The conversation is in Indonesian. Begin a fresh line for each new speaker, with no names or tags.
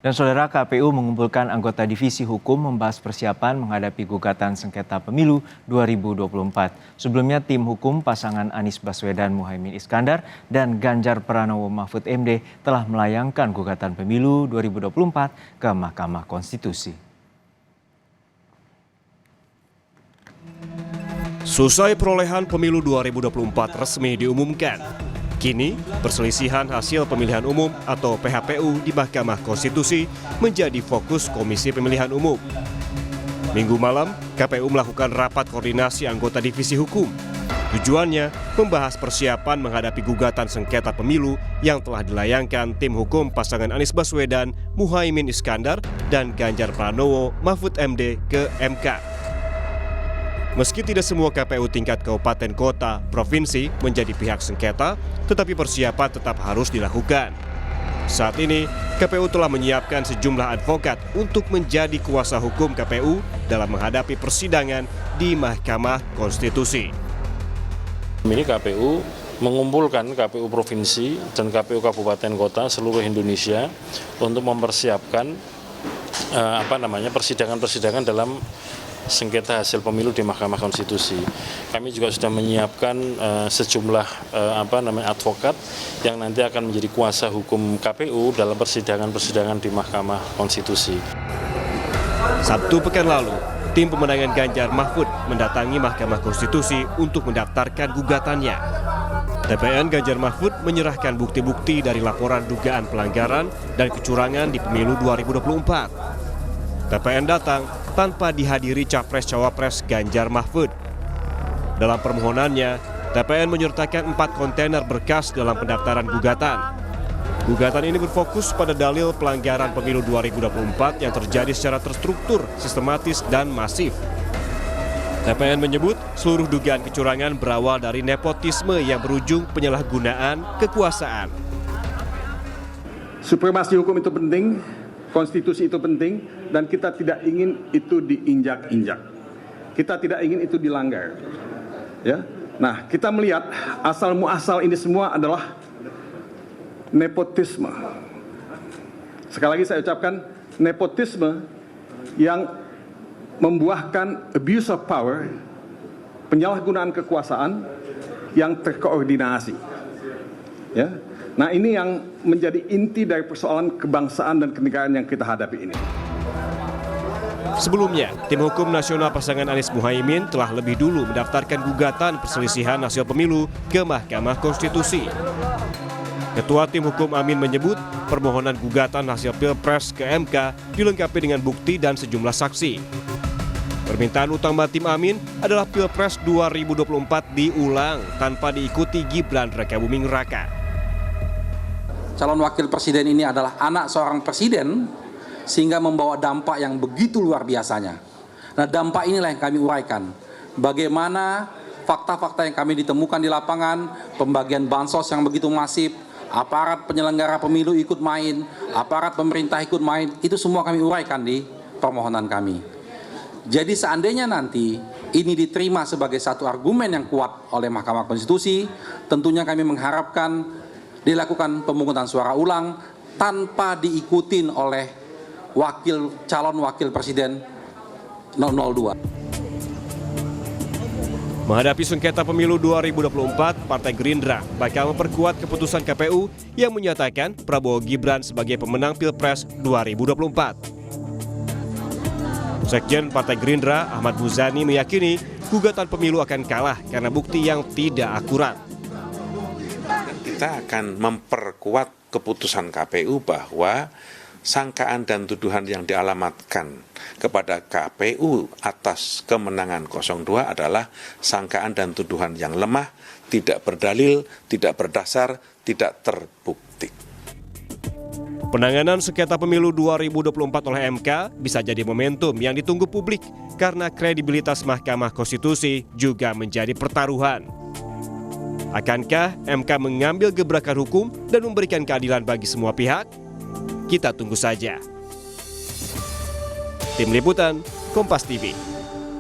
Dan saudara, KPU mengumpulkan anggota divisi hukum membahas persiapan menghadapi gugatan sengketa pemilu 2024. Sebelumnya tim hukum pasangan Anies Baswedan Muhaimin Iskandar dan Ganjar Pranowo Mahfud MD telah melayangkan gugatan pemilu 2024 ke Mahkamah Konstitusi.
Selesai perolehan pemilu 2024 resmi diumumkan. Kini, perselisihan hasil pemilihan umum atau PHPU di Mahkamah Konstitusi menjadi fokus Komisi Pemilihan Umum. Minggu malam, KPU melakukan rapat koordinasi anggota divisi hukum. Tujuannya membahas persiapan menghadapi gugatan sengketa pemilu yang telah dilayangkan tim hukum pasangan Anies Baswedan, Muhaimin Iskandar, dan Ganjar Pranowo Mahfud MD ke MK. Meski tidak semua KPU tingkat kabupaten kota, provinsi menjadi pihak sengketa, tetapi persiapan tetap harus dilakukan. Saat ini, KPU telah menyiapkan sejumlah advokat untuk menjadi kuasa hukum KPU dalam menghadapi persidangan di Mahkamah Konstitusi.
Ini KPU mengumpulkan KPU provinsi dan KPU kabupaten kota seluruh Indonesia untuk mempersiapkan persidangan dalam sengketa hasil pemilu di Mahkamah Konstitusi. Kami juga sudah menyiapkan sejumlah advokat yang nanti akan menjadi kuasa hukum KPU dalam persidangan di Mahkamah Konstitusi.
Sabtu pekan lalu, tim pemenangan Ganjar Mahfud mendatangi Mahkamah Konstitusi untuk mendaftarkan gugatannya. TPN Ganjar Mahfud menyerahkan bukti-bukti dari laporan dugaan pelanggaran dan kecurangan di pemilu 2024. TPN datang tanpa dihadiri Capres-Cawapres Ganjar Mahfud. Dalam permohonannya, TPN menyertakan 4 kontainer berkas dalam pendaftaran gugatan. Gugatan ini berfokus pada dalil pelanggaran pemilu 2024 yang terjadi secara terstruktur, sistematis, dan masif. TPN menyebut seluruh dugaan kecurangan berawal dari nepotisme yang berujung penyalahgunaan kekuasaan.
Supremasi hukum itu penting, konstitusi itu penting, dan kita tidak ingin itu diinjak-injak. Kita tidak ingin itu dilanggar. Ya. Nah, kita melihat asal muasal ini semua adalah nepotisme. Sekali lagi saya ucapkan, nepotisme yang membuahkan abuse of power, penyalahgunaan kekuasaan yang terkoordinasi. Ya. Nah, ini yang menjadi inti dari persoalan kebangsaan dan kenegaraan yang kita hadapi ini.
Sebelumnya, tim hukum nasional pasangan Anies Muhaimin telah lebih dulu mendaftarkan gugatan perselisihan hasil pemilu ke Mahkamah Konstitusi. Ketua tim hukum Amin menyebut permohonan gugatan hasil Pilpres ke MK dilengkapi dengan bukti dan sejumlah saksi. Permintaan utama tim Amin adalah Pilpres 2024 diulang tanpa diikuti Gibran Rakabuming Raka.
Calon wakil presiden ini adalah anak seorang presiden, sehingga membawa dampak yang begitu luar biasanya. Nah, dampak inilah yang kami uraikan. Bagaimana fakta-fakta yang kami ditemukan di lapangan, pembagian bansos yang begitu masif, aparat penyelenggara pemilu ikut main, aparat pemerintah ikut main, itu semua kami uraikan di permohonan kami. Jadi seandainya nanti ini diterima sebagai satu argumen yang kuat oleh Mahkamah Konstitusi, tentunya kami mengharapkan dilakukan pemungutan suara ulang tanpa diikutin oleh calon wakil presiden 002.
Menghadapi sengketa pemilu 2024, Partai Gerindra bakal memperkuat keputusan KPU yang menyatakan Prabowo Gibran sebagai pemenang Pilpres 2024. Sekjen Partai Gerindra Ahmad Muzani meyakini gugatan pemilu akan kalah karena bukti yang tidak akurat.
Kita akan memperkuat keputusan KPU bahwa sangkaan dan tuduhan yang dialamatkan kepada KPU atas kemenangan 02 adalah sangkaan dan tuduhan yang lemah, tidak berdalil, tidak berdasar, tidak terbukti.
Penanganan sengketa pemilu 2024 oleh MK bisa jadi momentum yang ditunggu publik karena kredibilitas Mahkamah Konstitusi juga menjadi pertaruhan. Akankah MK mengambil gebrakan hukum dan memberikan keadilan bagi semua pihak? Kita tunggu saja. Tim Liputan, Kompas TV.